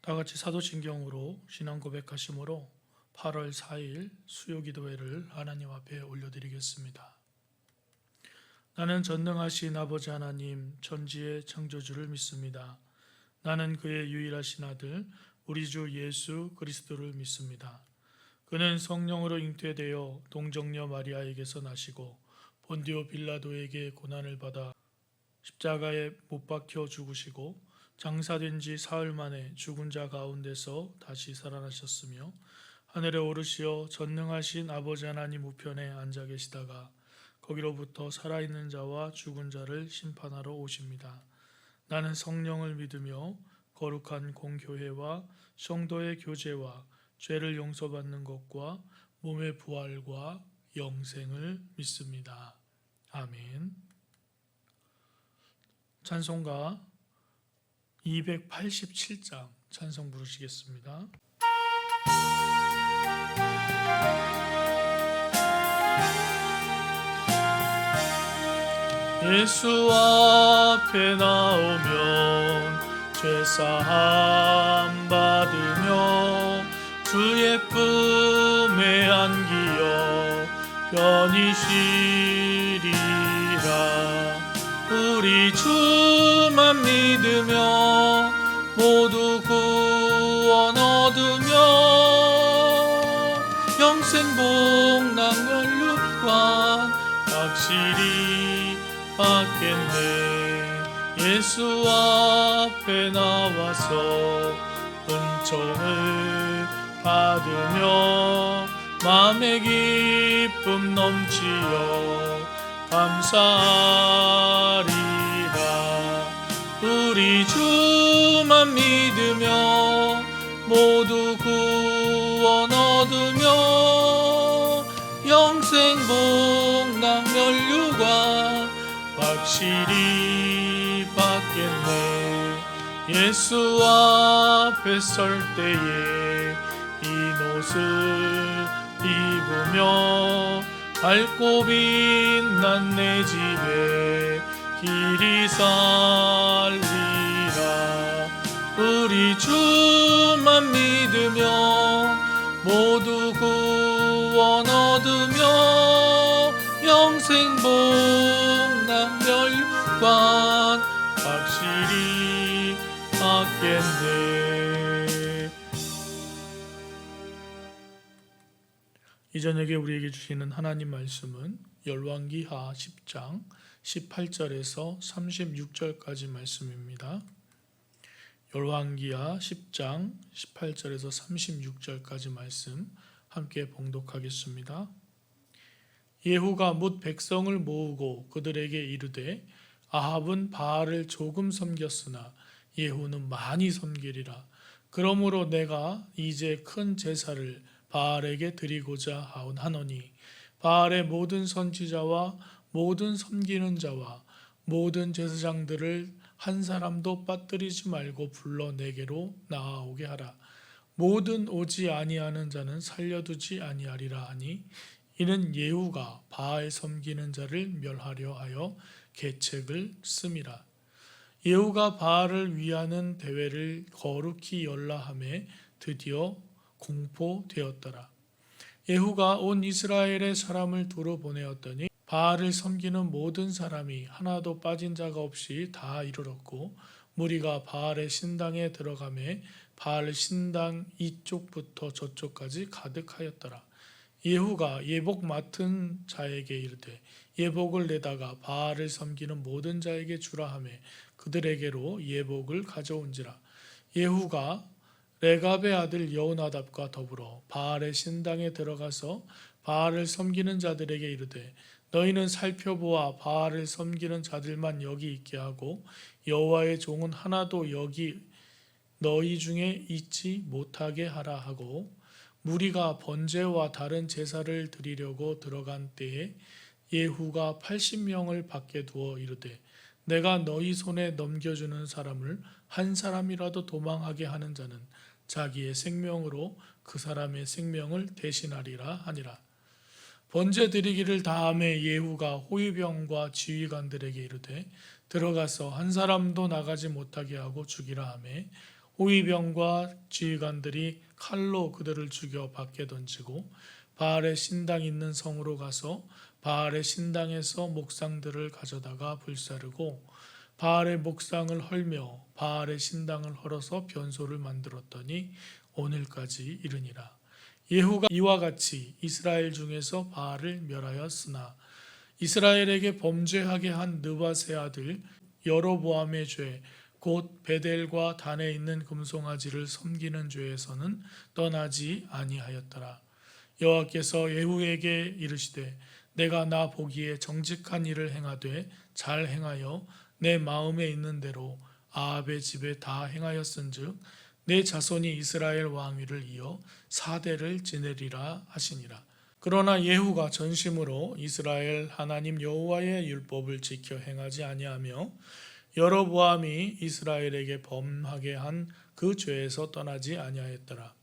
다 같이 사도신경으로 신앙 고백하심으로 8월 4일 수요기도회를 하나님 앞에 올려드리겠습니다. 나는 전능하신 아버지 하나님 천지의 창조주를 믿습니다. 나는 그의 유일하신 아들 우리 주 예수 그리스도를 믿습니다. 그는 성령으로 잉태되어 동정녀 마리아에게서 나시고 본디오 빌라도에게 고난을 받아 십자가에 못 박혀 죽으시고 장사된 지 사흘 만에 죽은 자 가운데서 다시 살아나셨으며 하늘에 오르시어 전능하신 아버지 하나님 우편에 앉아 계시다가 거기로부터 살아있는 자와 죽은 자를 심판하러 오십니다. 나는 성령을 믿으며 거룩한 공교회와 성도의 교제와 죄를 용서받는 것과 몸의 부활과 영생을 믿습니다. 아멘. 찬송가 287장 찬송 부르시겠습니다. 예수 앞에 나오면 죄사함 받으며 주의 품에 안기어 편히 쉬리라. 우리 주만 믿으며 모두 구원 얻으며 영생 복락 면류관 확실히 받겠네. 예수 앞에 나와서 은총을 받으며 마음의 기쁨 넘치어 감사하리라. 우리 주만 믿으며 모두 구원 얻으며 영생 복락 면류관 확실히 받겠네. 예수 앞에 설 때에 흰 옷을 입으며 밝고 빛난 내 집에 길이 살리라. 우리 주만 믿으며 모두 구원 얻으며 영생 복락 면류관 확실히 받겠네. 이 저녁에 우리에게 주시는 하나님 말씀은 열왕기하 10장 18절에서 36절까지 말씀입니다. 열왕기하 10장 18절에서 36절까지 말씀 함께 봉독하겠습니다. 예후가 뭇 백성을 모으고 그들에게 이르되 아합은 바알을 조금 섬겼으나 예후는 많이 섬기리라. 그러므로 내가 이제 큰 제사를 바알에게 드리고자 하오니 바알의 모든 선지자와 모든 섬기는 자와 모든 제사장들을 한 사람도 빠뜨리지 말고 불러 내게로 나아오게 하라. 모든 오지 아니하는 자는 살려두지 아니하리라 하니 이는 예후가 바알 섬기는 자를 멸하려 하여 계책을 씀이라. 예후가 바알을 위하는 대회를 거룩히 열라 하매 드디어 공포되었더라. 예후가 온 이스라엘의 사람을 두루 보내었더니 바알을 섬기는 모든 사람이 하나도 빠진 자가 없이 다 이르렀고 무리가 바알의 신당에 들어가매 바알 신당 이쪽부터 저쪽까지 가득하였더라. 예후가 예복 맡은 자에게 이르되 예복을 내다가 바알을 섬기는 모든 자에게 주라 하매 그들에게로 예복을 가져온지라. 예후가 레갑의 아들 여호나답과 더불어 바알의 신당에 들어가서 바알을 섬기는 자들에게 이르되 너희는 살펴보아 바알을 섬기는 자들만 여기 있게 하고 여호와의 종은 하나도 여기 너희 중에 있지 못하게 하라 하고 무리가 번제와 다른 제사를 드리려고 들어간 때에 예후가 80명을 밖에 두어 이르되 내가 너희 손에 넘겨주는 사람을 한 사람이라도 도망하게 하는 자는 자기의 생명으로 그 사람의 생명을 대신하리라 하니라. 번제 드리기를 다함에 예후가 호위병과 지휘관들에게 이르되 들어가서 한 사람도 나가지 못하게 하고 죽이라 하매 호위병과 지휘관들이 칼로 그들을 죽여 밖에 던지고 바알의 신당 있는 성으로 가서 바알의 신당에서 목상들을 가져다가 불사르고 바알의 목상을 헐며 바알의 신당을 헐어서 변소를 만들었더니 오늘까지 이르니라. 예후가 이와 같이 이스라엘 중에서 바알을 멸하였으나 이스라엘에게 범죄하게 한 느밧의 아들 여로보암의 죄 곧 베델과 단에 있는 금송아지를 섬기는 죄에서는 떠나지 아니하였더라. 여호와께서 예후에게 이르시되 내가 나 보기에 정직한 일을 행하되 잘 행하여 내 마음에 있는 대로 아합의 집에 다 행하였은즉 내 자손이 이스라엘 왕위를 이어 4대를 지내리라 하시니라. 그러나 예후가 전심으로 이스라엘 하나님 여호와의 율법을 지켜 행하지 아니하며 여로보암이 이스라엘에게 범하게 한 그 죄에서 떠나지 아니하였더라.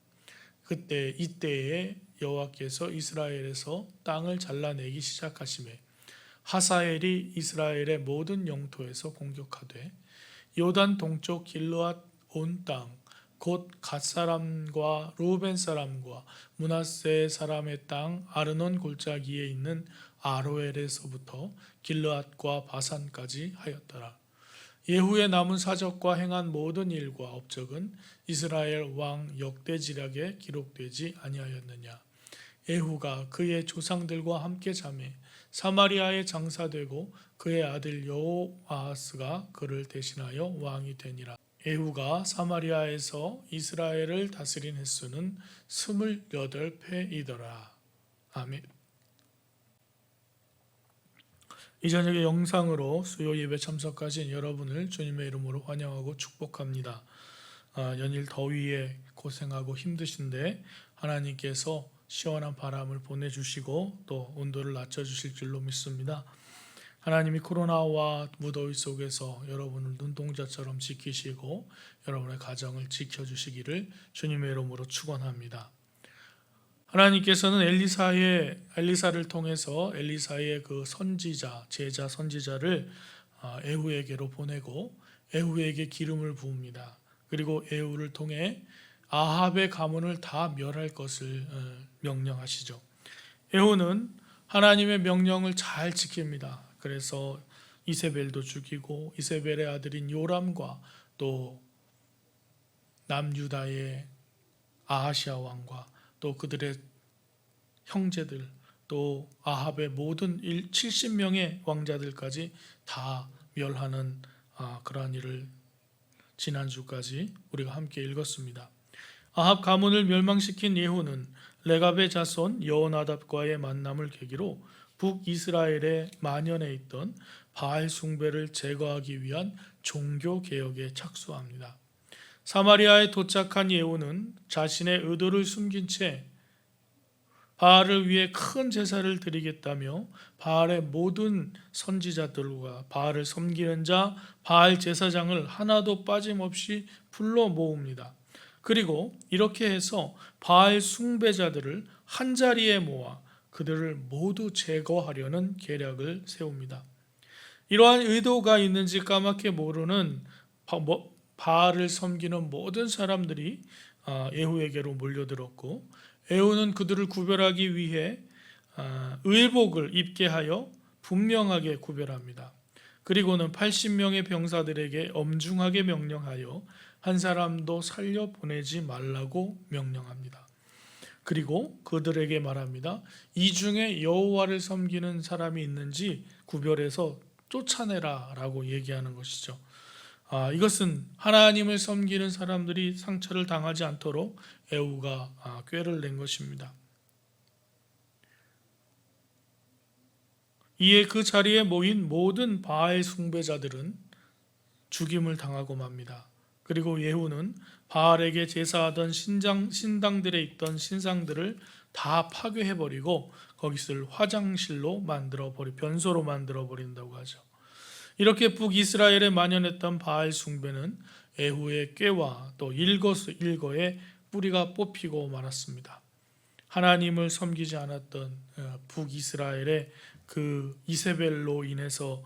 이때에 여호와께서 이스라엘에서 땅을 잘라내기 시작하시매 하사엘이 이스라엘의 모든 영토에서 공격하되 요단 동쪽 길르앗 온 땅 곧 갓 사람과 루벤 사람과 므낫세 사람의 땅 아르논 골짜기에 있는 아로엘에서부터 길르앗과 바산까지 하였더라. 예후의 남은 사적과 행한 모든 일과 업적은 이스라엘 왕 역대지략에 기록되지 아니하였느냐. 예후가 그의 조상들과 함께 자매 사마리아에 장사되고 그의 아들 여호아하스가 그를 대신하여 왕이 되니라. 예후가 사마리아에서 이스라엘을 다스린 횟수는 28패이더라. 아멘. 이 저녁에 영상으로 수요 예배 참석하신 여러분을 주님의 이름으로 환영하고 축복합니다. 연일 더위에 고생하고 힘드신데 하나님께서 시원한 바람을 보내주시고 또 온도를 낮춰주실 줄로 믿습니다. 하나님이 코로나와 무더위 속에서 여러분을 눈동자처럼 지키시고 여러분의 가정을 지켜주시기를 주님의 이름으로 축원합니다. 하나님께서는 엘리사를 통해서 엘리사의 그 선지자, 제자 선지자를 에후에게로 보내고 에후에게 기름을 부읍니다. 그리고 에후를 통해 아합의 가문을 다 멸할 것을 명령하시죠. 에후는 하나님의 명령을 잘 지킵니다. 그래서 이세벨도 죽이고 이세벨의 아들인 요람과 또 남유다의 아하시아 왕과 또 그들의 형제들 또 아합의 모든 70명의 왕자들까지 다 멸하는 그러한 일을 지난주까지 우리가 함께 읽었습니다. 아합 가문을 멸망시킨 예후는 레갑의 자손 여호나답과의 만남을 계기로 북이스라엘에 만연해 있던 바알 숭배를 제거하기 위한 종교 개혁에 착수합니다. 사마리아에 도착한 예후는 자신의 의도를 숨긴 채 바알을 위해 큰 제사를 드리겠다며 바알의 모든 선지자들과 바알을 섬기는 자 바알 제사장을 하나도 빠짐없이 불러 모읍니다. 그리고 이렇게 해서 바알 숭배자들을 한자리에 모아 그들을 모두 제거하려는 계략을 세웁니다. 이러한 의도가 있는지 까맣게 모르는 바알을 섬기는 모든 사람들이 예후에게로 몰려들었고 예후는 그들을 구별하기 위해 의복을 입게 하여 분명하게 구별합니다. 그리고는 80명의 병사들에게 엄중하게 명령하여 한 사람도 살려보내지 말라고 명령합니다. 그리고 그들에게 말합니다. 이 중에 여호와를 섬기는 사람이 있는지 구별해서 쫓아내라 라고 얘기하는 것이죠. 이것은 하나님을 섬기는 사람들이 상처를 당하지 않도록 예후가 꾀를 낸 것입니다. 이에 그 자리에 모인 모든 바알 숭배자들은 죽임을 당하고 맙니다. 그리고 예후는 바알에게 제사하던 신당들에 있던 신상들을 다 파괴해버리고 거기를 화장실로 변소로 만들어버린다고 하죠. 이렇게 북이스라엘에 만연했던 바알 숭배는 예후의 꾀와 또 일거의 뿌리가 뽑히고 말았습니다. 하나님을 섬기지 않았던 북이스라엘의 그 이세벨로 인해서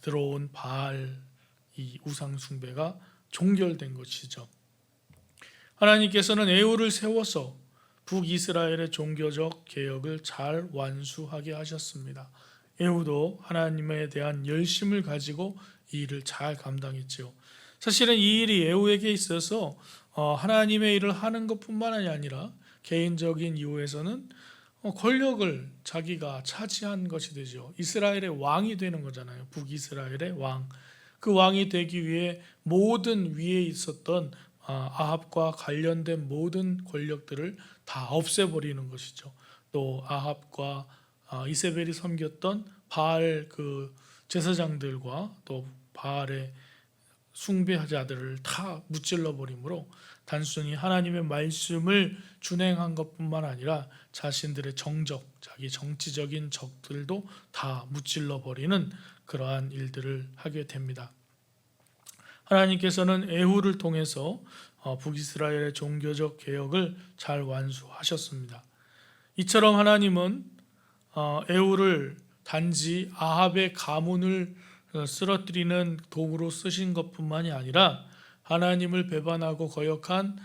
들어온 바알 이 우상 숭배가 종결된 것이죠. 하나님께서는 에후를 세워서 북이스라엘의 종교적 개혁을 잘 완수하게 하셨습니다. 에후도 하나님에 대한 열심을 가지고 이 일을 잘 감당했지요. 사실은 이 일이 에후에게 있어서 하나님의 일을 하는 것뿐만 아니라 개인적인 이유에서는 권력을 자기가 차지한 것이 되죠. 이스라엘의 왕이 되는 거잖아요. 북이스라엘의 왕. 그 왕이 되기 위해 모든 위에 있었던 아합과 관련된 모든 권력들을 다 없애버리는 것이죠. 또 아합과 이세벨이 섬겼던 바알 그 제사장들과 또 바알의 숭배자들을 다 무찔러 버림으로 단순히 하나님의 말씀을 준행한 것뿐만 아니라 자신들의 정적, 자기 정치적인 적들도 다 무찔러 버리는 그러한 일들을 하게 됩니다. 하나님께서는 에후를 통해서 북이스라엘의 종교적 개혁을 잘 완수하셨습니다. 이처럼 하나님은 에후를 단지 아합의 가문을 쓰러뜨리는 도구로 쓰신 것뿐만이 아니라 하나님을 배반하고 거역한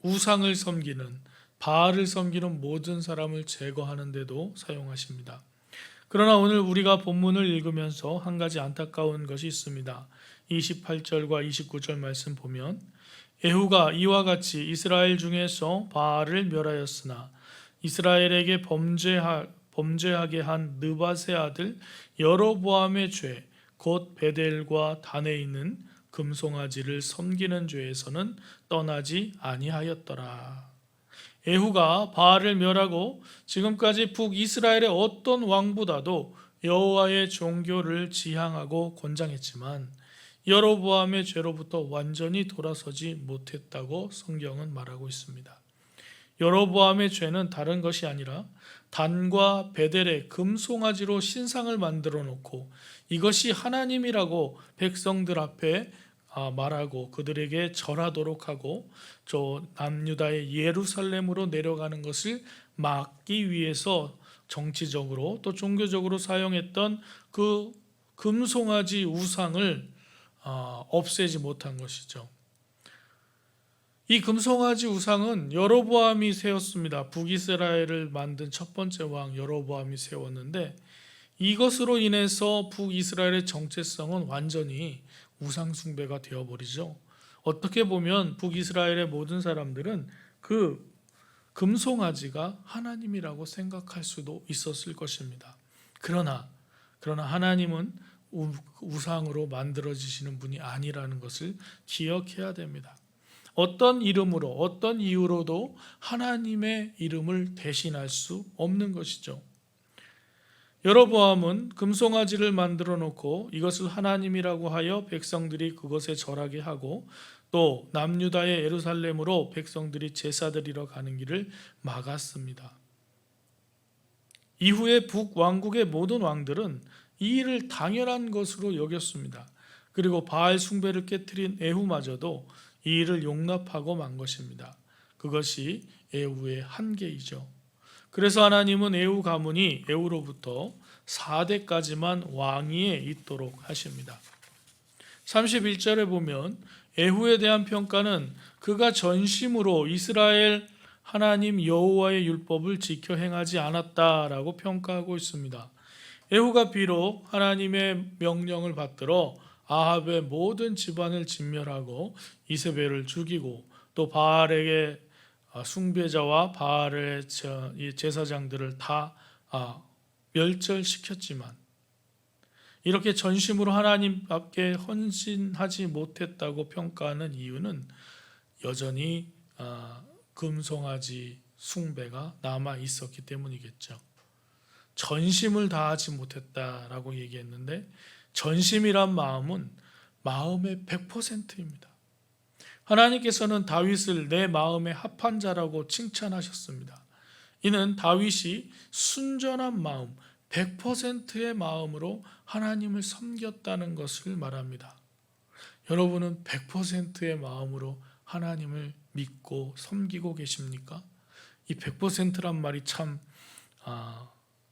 우상을 섬기는 바알을 섬기는 모든 사람을 제거하는 데도 사용하십니다. 그러나 오늘 우리가 본문을 읽으면서 한 가지 안타까운 것이 있습니다. 28절과 29절 말씀 보면 에후가 이와 같이 이스라엘 중에서 바알을 멸하였으나 이스라엘에게 범죄하게 한 느밧의 아들 여로보암의 죄 곧 베델과 단에 있는 금송아지를 섬기는 죄에서는 떠나지 아니하였더라. 에후가 바알을 멸하고 지금까지 북이스라엘의 어떤 왕보다도 여호와의 종교를 지향하고 권장했지만 여로보암의 죄로부터 완전히 돌아서지 못했다고 성경은 말하고 있습니다. 여로보암의 죄는 다른 것이 아니라 단과 베델의 금송아지로 신상을 만들어 놓고 이것이 하나님이라고 백성들 앞에 말하고 그들에게 절하도록 하고 저 남유다의 예루살렘으로 내려가는 것을 막기 위해서 정치적으로 또 종교적으로 사용했던 그 금송아지 우상을 없애지 못한 것이죠. 이 금송아지 우상은 여로보암이 세웠습니다. 북이스라엘을 만든 첫 번째 왕 여로보암이 세웠는데 이것으로 인해서 북이스라엘의 정체성은 완전히 우상 숭배가 되어버리죠. 어떻게 보면 북이스라엘의 모든 사람들은 그 금송아지가 하나님이라고 생각할 수도 있었을 것입니다. 그러나 하나님은 우상으로 만들어지시는 분이 아니라는 것을 기억해야 됩니다. 어떤 이름으로 어떤 이유로도 하나님의 이름을 대신할 수 없는 것이죠. 여로보암은 금송아지를 만들어 놓고 이것을 하나님이라고 하여 백성들이 그것에 절하게 하고 또 남유다의 예루살렘으로 백성들이 제사드리러 가는 길을 막았습니다. 이후에 북왕국의 모든 왕들은 이 일을 당연한 것으로 여겼습니다. 그리고 바알 숭배를 깨뜨린 에후마저도 이 일을 용납하고 만 것입니다. 그것이 에후의 한계이죠. 그래서 하나님은 에후 가문이 에후로부터 4대까지만 왕위에 있도록 하십니다. 31절에 보면 에후에 대한 평가는 그가 전심으로 이스라엘 하나님 여호와의 율법을 지켜 행하지 않았다라고 평가하고 있습니다. 에후가 비록 하나님의 명령을 받들어 아합의 모든 집안을 진멸하고 이세벨을 죽이고 또 바알에게 숭배자와 바알의 제사장들을 다 멸절시켰지만 이렇게 전심으로 하나님 앞에 헌신하지 못했다고 평가하는 이유는 여전히 금송아지 숭배가 남아 있었기 때문이겠죠. 전심을 다하지 못했다라고 얘기했는데 전심이란 마음은 마음의 100%입니다. 하나님께서는 다윗을 내 마음에 합한 자라고 칭찬하셨습니다. 이는 다윗이 순전한 마음, 100%의 마음으로 하나님을 섬겼다는 것을 말합니다. 여러분은 100%의 마음으로 하나님을 믿고 섬기고 계십니까? 이 100%란 말이 참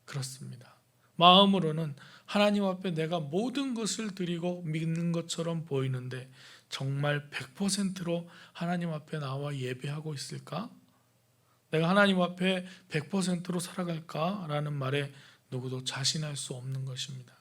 그렇습니다. 마음으로는 하나님 앞에 내가 모든 것을 드리고 믿는 것처럼 보이는데 정말 100%로 하나님 앞에 나와 예배하고 있을까? 내가 하나님 앞에 100%로 살아갈까라는 말에 누구도 자신할 수 없는 것입니다.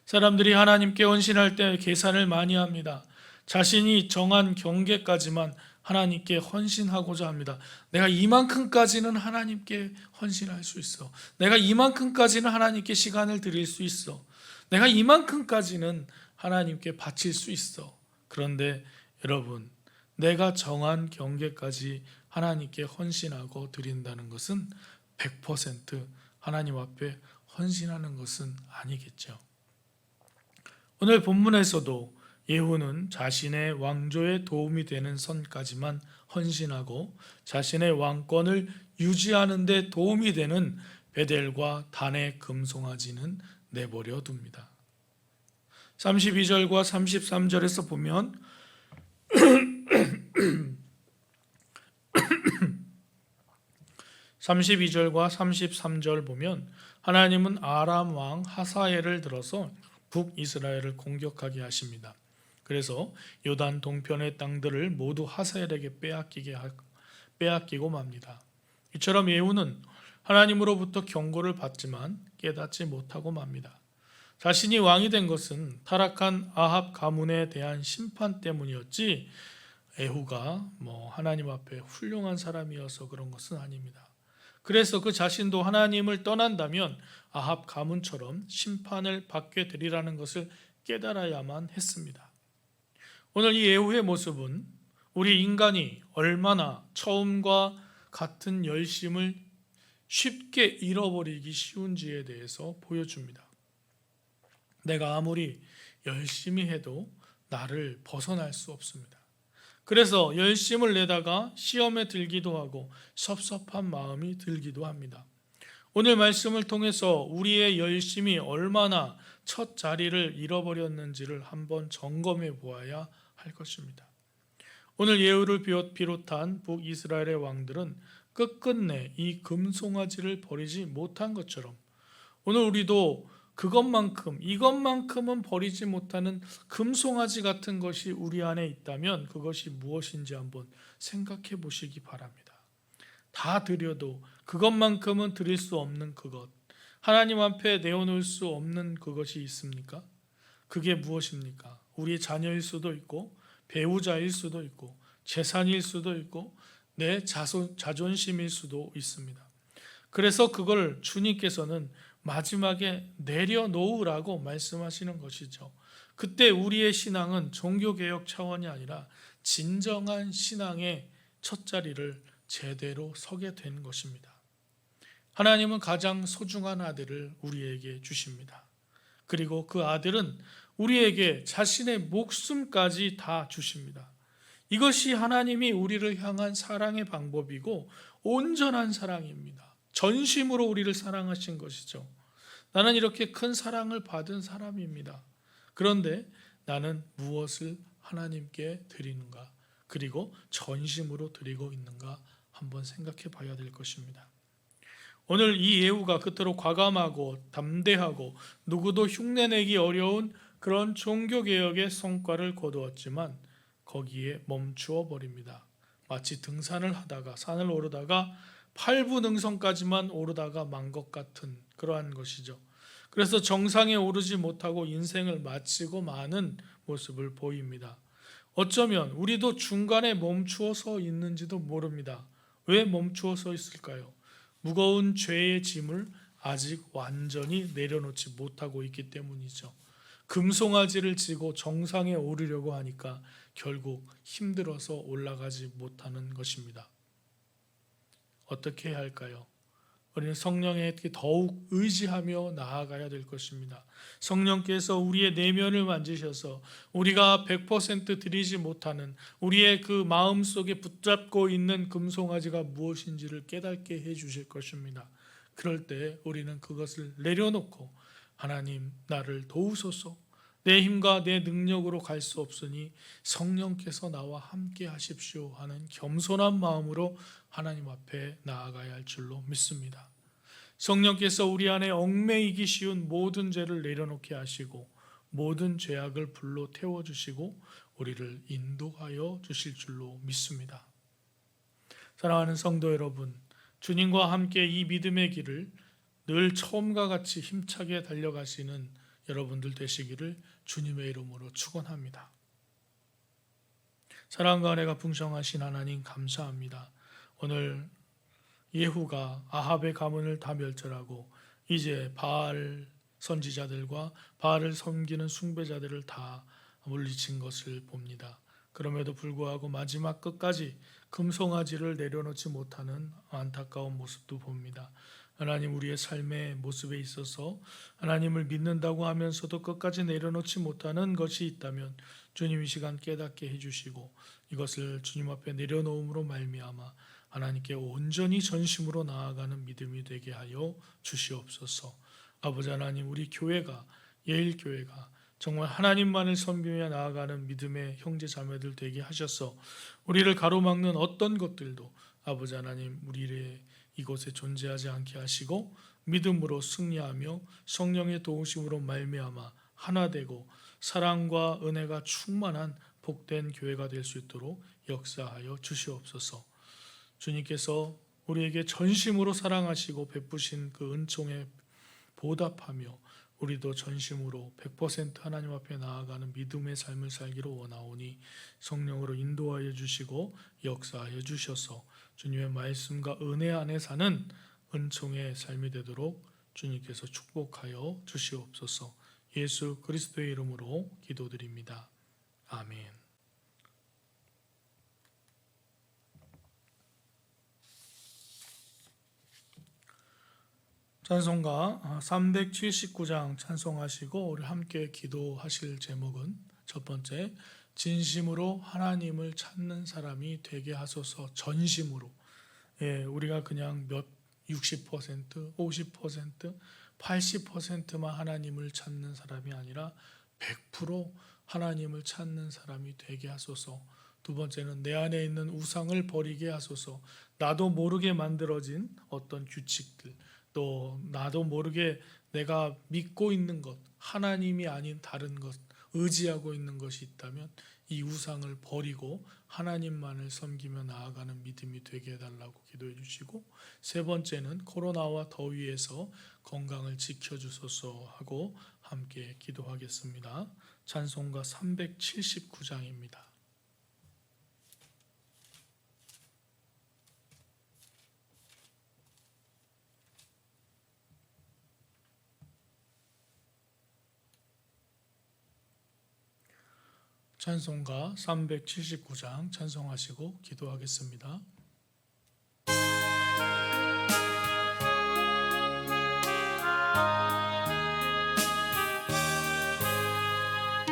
사람들이 하나님께 헌신할 때 계산을 많이 합니다. 자신이 정한 경계까지만 하나님께 헌신하고자 합니다. 내가 이만큼까지는 하나님께 헌신할 수 있어. 내가 이만큼까지는 하나님께 시간을 드릴 수 있어. 내가 이만큼까지는 하나님께 바칠 수 있어. 그런데 여러분, 내가 정한 경계까지 하나님께 헌신하고 드린다는 것은 100% 하나님 앞에 헌신하는 것은 아니겠죠. 오늘 본문에서도 예후는 자신의 왕조에 도움이 되는 선까지만 헌신하고 자신의 왕권을 유지하는 데 도움이 되는 베델과 단의 금송아지는 내버려 둡니다. 32절과 33절에서 보면 32절과 33절 보면 하나님은 아람 왕 하사엘을 들어서 북이스라엘을 공격하게 하십니다. 그래서 요단 동편의 땅들을 모두 하사엘에게 빼앗기고 맙니다. 이처럼 예후는 하나님으로부터 경고를 받지만 깨닫지 못하고 맙니다. 자신이 왕이 된 것은 타락한 아합 가문에 대한 심판 때문이었지 예후가 하나님 앞에 훌륭한 사람이어서 그런 것은 아닙니다. 그래서 그 자신도 하나님을 떠난다면 아합 가문처럼 심판을 받게 되리라는 것을 깨달아야만 했습니다. 오늘 이 예후의 모습은 우리 인간이 얼마나 처음과 같은 열심을 쉽게 잃어버리기 쉬운지에 대해서 보여줍니다. 내가 아무리 열심히 해도 나를 벗어날 수 없습니다. 그래서 열심을 내다가 시험에 들기도 하고 섭섭한 마음이 들기도 합니다. 오늘 말씀을 통해서 우리의 열심이 얼마나 첫 자리를 잃어버렸는지를 한번 점검해 보아야 할 것입니다. 오늘 예후를 비롯한 북이스라엘의 왕들은 끝끝내 이 금송아지를 버리지 못한 것처럼 오늘 우리도 이것만큼은 버리지 못하는 금송아지 같은 것이 우리 안에 있다면 그것이 무엇인지 한번 생각해 보시기 바랍니다. 다 드려도 그것만큼은 드릴 수 없는 그것, 하나님 앞에 내어놓을 수 없는 그것이 있습니까? 그게 무엇입니까? 우리의 자녀일 수도 있고 배우자일 수도 있고 재산일 수도 있고 내 자존심일 수도 있습니다. 그래서 그걸 주님께서는 마지막에 내려놓으라고 말씀하시는 것이죠. 그때 우리의 신앙은 종교개혁 차원이 아니라 진정한 신앙의 첫 자리를 제대로 서게 된 것입니다. 하나님은 가장 소중한 아들을 우리에게 주십니다. 그리고 그 아들은 우리에게 자신의 목숨까지 다 주십니다. 이것이 하나님이 우리를 향한 사랑의 방법이고 온전한 사랑입니다. 전심으로 우리를 사랑하신 것이죠. 나는 이렇게 큰 사랑을 받은 사람입니다. 그런데 나는 무엇을 하나님께 드리는가? 그리고 전심으로 드리고 있는가? 한번 생각해 봐야 될 것입니다. 오늘 이 예후가 그토록 과감하고 담대하고 누구도 흉내내기 어려운 그런 종교개혁의 성과를 거두었지만 거기에 멈추어 버립니다. 마치 등산을 하다가 산을 오르다가 8분 능선까지만 오르다가 만 것 같은 그러한 것이죠. 그래서 정상에 오르지 못하고 인생을 마치고 마는 모습을 보입니다. 어쩌면 우리도 중간에 멈추어서 있는지도 모릅니다. 왜 멈추어서 있을까요? 무거운 죄의 짐을 아직 완전히 내려놓지 못하고 있기 때문이죠. 금송아지를 지고 정상에 오르려고 하니까 결국 힘들어서 올라가지 못하는 것입니다. 어떻게 해야 할까요? 우리는 성령에게 더욱 의지하며 나아가야 될 것입니다. 성령께서 우리의 내면을 만지셔서 우리가 100% 드리지 못하는 우리의 그 마음속에 붙잡고 있는 금송아지가 무엇인지를 깨닫게 해 주실 것입니다. 그럴 때 우리는 그것을 내려놓고 하나님 나를 도우소서, 내 힘과 내 능력으로 갈 수 없으니 성령께서 나와 함께 하십시오 하는 겸손한 마음으로 하나님 앞에 나아가야 할 줄로 믿습니다. 성령께서 우리 안에 얽매이기 쉬운 모든 죄를 내려놓게 하시고 모든 죄악을 불로 태워주시고 우리를 인도하여 주실 줄로 믿습니다. 사랑하는 성도 여러분, 주님과 함께 이 믿음의 길을 늘 처음과 같이 힘차게 달려가시는 여러분들 되시기를 주님의 이름으로 축원합니다. 사랑과 은혜가 풍성하신 하나님 감사합니다. 오늘 예후가 아합의 가문을 다 멸절하고 이제 바알 선지자들과 바알을 섬기는 숭배자들을 다 물리친 것을 봅니다. 그럼에도 불구하고 마지막 끝까지 금송아지를 내려놓지 못하는 안타까운 모습도 봅니다. 하나님, 우리의 삶의 모습에 있어서 하나님을 믿는다고 하면서도 끝까지 내려놓지 못하는 것이 있다면 주님 이 시간 깨닫게 해주시고 이것을 주님 앞에 내려놓음으로 말미암아 하나님께 온전히 전심으로 나아가는 믿음이 되게 하여 주시옵소서. 아버지 하나님, 우리 교회가, 예일교회가 정말 하나님만을 섬기며 나아가는 믿음의 형제 자매들 되게 하셔서 우리를 가로막는 어떤 것들도 아버지 하나님 우리의 이곳에 존재하지 않게 하시고 믿음으로 승리하며 성령의 도우심으로 말미암아 하나 되고 사랑과 은혜가 충만한 복된 교회가 될 수 있도록 역사하여 주시옵소서. 주님께서 우리에게 전심으로 사랑하시고 베푸신 그 은총에 보답하며 우리도 전심으로 100% 하나님 앞에 나아가는 믿음의 삶을 살기로 원하오니 성령으로 인도하여 주시고 역사하여 주셔서 주님의 말씀과 은혜 안에 사는 은총의 삶이 되도록 주님께서 축복하여 주시옵소서. 예수 그리스도의 이름으로 기도드립니다. 아멘. 찬송가 379장 찬송하시고 우리 함께 기도하실 제목은 첫 번째, 진심으로 하나님을 찾는 사람이 되게 하소서. 전심으로, 우리가 그냥 60%, 50%, 80%만 하나님을 찾는 사람이 아니라 100% 하나님을 찾는 사람이 되게 하소서. 두 번째는 내 안에 있는 우상을 버리게 하소서. 나도 모르게 만들어진 어떤 규칙들, 또 나도 모르게 내가 믿고 있는 것, 하나님이 아닌 다른 것, 의지하고 있는 것이 있다면 이 우상을 버리고 하나님만을 섬기며 나아가는 믿음이 되게 해달라고 기도해 주시고, 세 번째는 코로나와 더위에서 건강을 지켜주소서 하고 함께 기도하겠습니다. 찬송가 379장입니다. 찬송가 379장 찬송하시고 기도하겠습니다.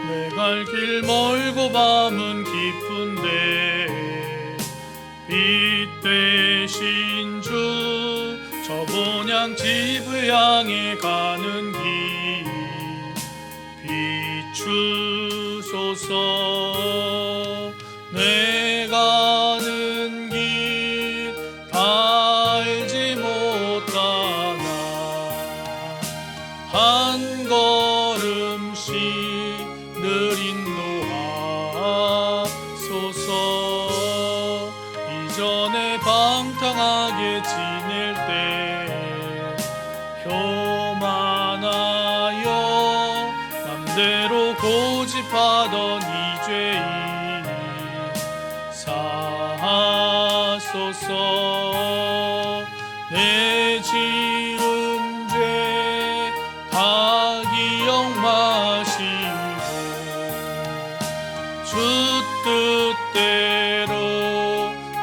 내 갈 길 멀고 밤은 깊은데 빛 되신 주, 저 본향 집을 향해 가는 길 비추소서. 내 가는 길 다 알지 못하나 한 걸음씩 늘 인도하소서. 이전에 방탕하게 지낼 때 교만하여 남대로 고집하던 이 죄인 사하소서. 내 지은 죄 다 기억 마시고 주 뜻대로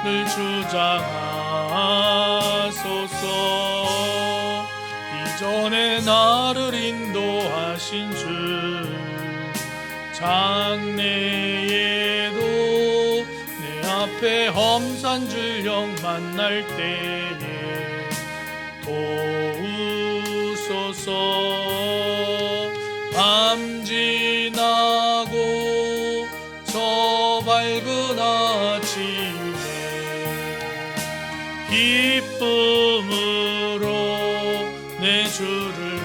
늘 주장하소서. 이전에 나를 인도하신 주, 장래에도 내 앞에 험산 줄령 만날 때에 도우소서. 밤 지나고 저 밝은 아침에 기쁨으로 내 주를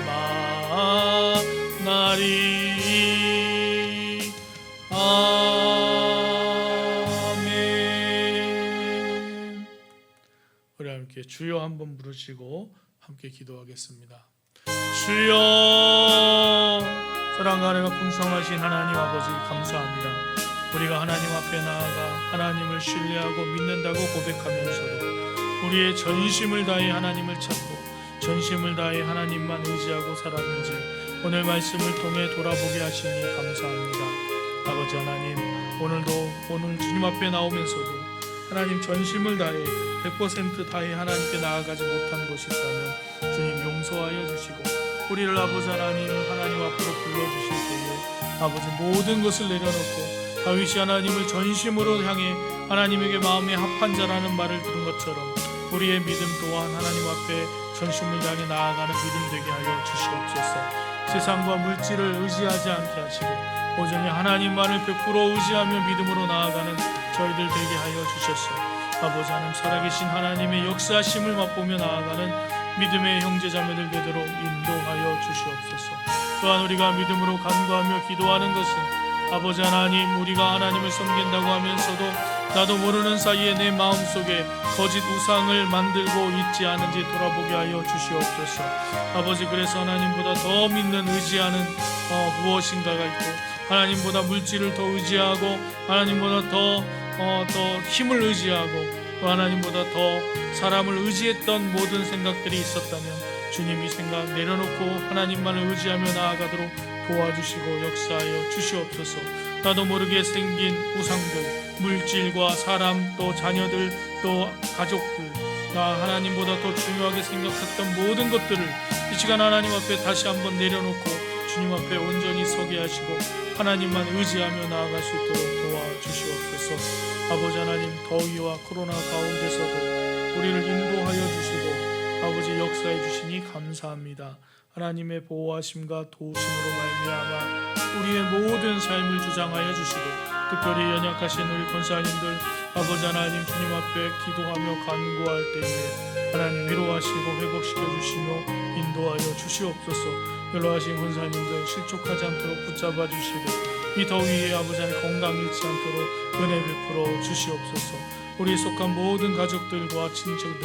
만나리. 주여 한번 부르시고 함께 기도하겠습니다. 주여, 사랑과 은혜가 풍성하신 하나님 아버지 감사합니다. 우리가 하나님 앞에 나아가 하나님을 신뢰하고 믿는다고 고백하면서도 우리의 전심을 다해 하나님을 찾고 전심을 다해 하나님만 의지하고 살았는지 오늘 말씀을 통해 돌아보게 하시니 감사합니다. 아버지 하나님, 오늘 주님 앞에 나오면서도 하나님 전심을 다해 100% 다해 하나님께 나아가지 못한 것이 있다면 주님 용서하여 주시고 우리를 아버지 하나님 앞으로 불러주실 때에 아버지 모든 것을 내려놓고 다윗이 하나님을 전심으로 향해 하나님에게 마음에 합한 자라는 말을 들은 것처럼 우리의 믿음 또한 하나님 앞에 전심을 다해 나아가는 믿음 되게 하여 주시옵소서. 세상과 물질을 의지하지 않게 하시고 오전에 하나님만을 100% 의지하며 믿음으로 나아가는 저희들 되게 하여 주셨소. 아버지 하나님, 살아계신 하나님의 역사심을 맛보며 나아가는 믿음의 형제자매들 되도록 인도하여 주시옵소서. 또한 우리가 믿음으로 간구하며 기도하는 것은 아버지 하나님, 우리가 하나님을 섬긴다고 하면서도 나도 모르는 사이에 내 마음속에 거짓 우상을 만들고 있지 않은지 돌아보게 하여 주시옵소서. 아버지, 그래서 하나님보다 더 믿는 의지하는 무엇인가가 있고 하나님보다 물질을 더 의지하고 하나님보다 더 힘을 의지하고 또 하나님보다 더 사람을 의지했던 모든 생각들이 있었다면 주님 이 생각 내려놓고 하나님만을 의지하며 나아가도록 도와주시고 역사하여 주시옵소서. 나도 모르게 생긴 우상들, 물질과 사람, 또 자녀들, 또 가족들, 나 하나님보다 더 중요하게 생각했던 모든 것들을 이 시간 하나님 앞에 다시 한번 내려놓고 주님 앞에 온전히 서게 하시고 하나님만 의지하며 나아갈 수 있도록 도와주시옵소서. 아버지 하나님, 더위와 코로나 가운데서도 우리를 인도하여 주시고 아버지 역사해 주시니 감사합니다. 하나님의 보호하심과 도우심으로 말미암아 우리의 모든 삶을 주장하여 주시고 특별히 연약하신 우리 권사님들 아버지 하나님 주님 앞에 기도하며 간구할 때에 하나님 위로하시고 회복시켜 주시며 인도하여 주시옵소서. 연로하신 권사님들 실족하지 않도록 붙잡아 주시고 이 더위에 아버지 하나님 건강 잃지 않도록 은혜 베풀어 주시옵소서. 우리에 속한 모든 가족들과 친척들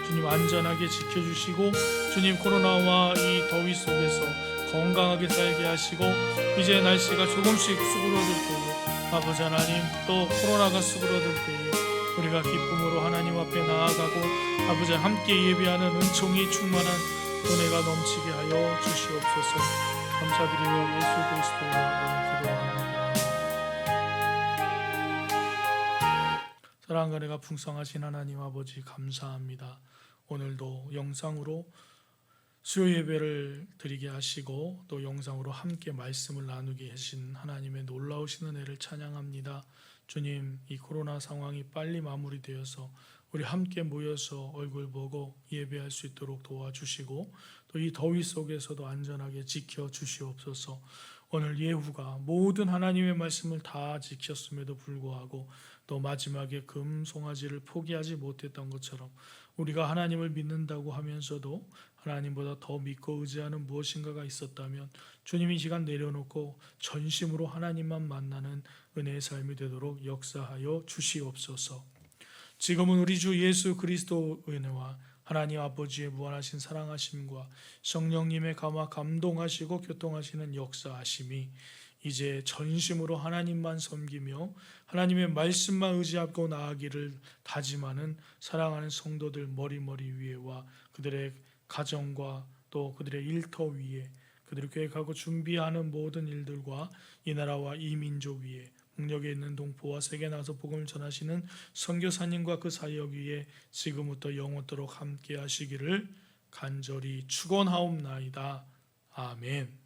주님 안전하게 지켜주시고 주님 코로나와 이 더위 속에서 건강하게 살게 하시고 이제 날씨가 조금씩 수그러들 때에 아버지 하나님 또 코로나가 수그러들 때에 우리가 기쁨으로 하나님 앞에 나아가고 아버지 함께 예배하는 은총이 충만한 은혜가 넘치게 하여 주시옵소서. 감사드리며 예수 그리스도의 이름으로 기도합니다. 사랑과 은혜가 풍성하신 하나님 아버지 감사합니다. 오늘도 영상으로 수요 예배를 드리게 하시고 또 영상으로 함께 말씀을 나누게 하신 하나님의 놀라우신 은혜를 찬양합니다. 주님, 이 코로나 상황이 빨리 마무리되어서 우리 함께 모여서 얼굴 보고 예배할 수 있도록 도와주시고 또 이 더위 속에서도 안전하게 지켜주시옵소서. 오늘 예후가 모든 하나님의 말씀을 다 지켰음에도 불구하고 또 마지막에 금송아지를 포기하지 못했던 것처럼 우리가 하나님을 믿는다고 하면서도 하나님보다 더 믿고 의지하는 무엇인가가 있었다면 주님이 이 시간 내려놓고 전심으로 하나님만 만나는 은혜의 삶이 되도록 역사하여 주시옵소서. 지금은 우리 주 예수 그리스도 은혜와 하나님 아버지의 무한하신 사랑하심과 성령님의 감화 감동하시고 교통하시는 역사하심이 이제 전심으로 하나님만 섬기며 하나님의 말씀만 의지하고 나아가기를 다짐하는 사랑하는 성도들 머리머리 위에와 그들의 가정과 또 그들의 일터 위에 그들이 계획하고 준비하는 모든 일들과 이 나라와 이 민족 위에 북녘에 있는 동포와 세계 나가서 복음을 전하시는 선교사님과 그 사역 위에 지금부터 영원토록 함께 하시기를 간절히 축원하옵나이다. 아멘.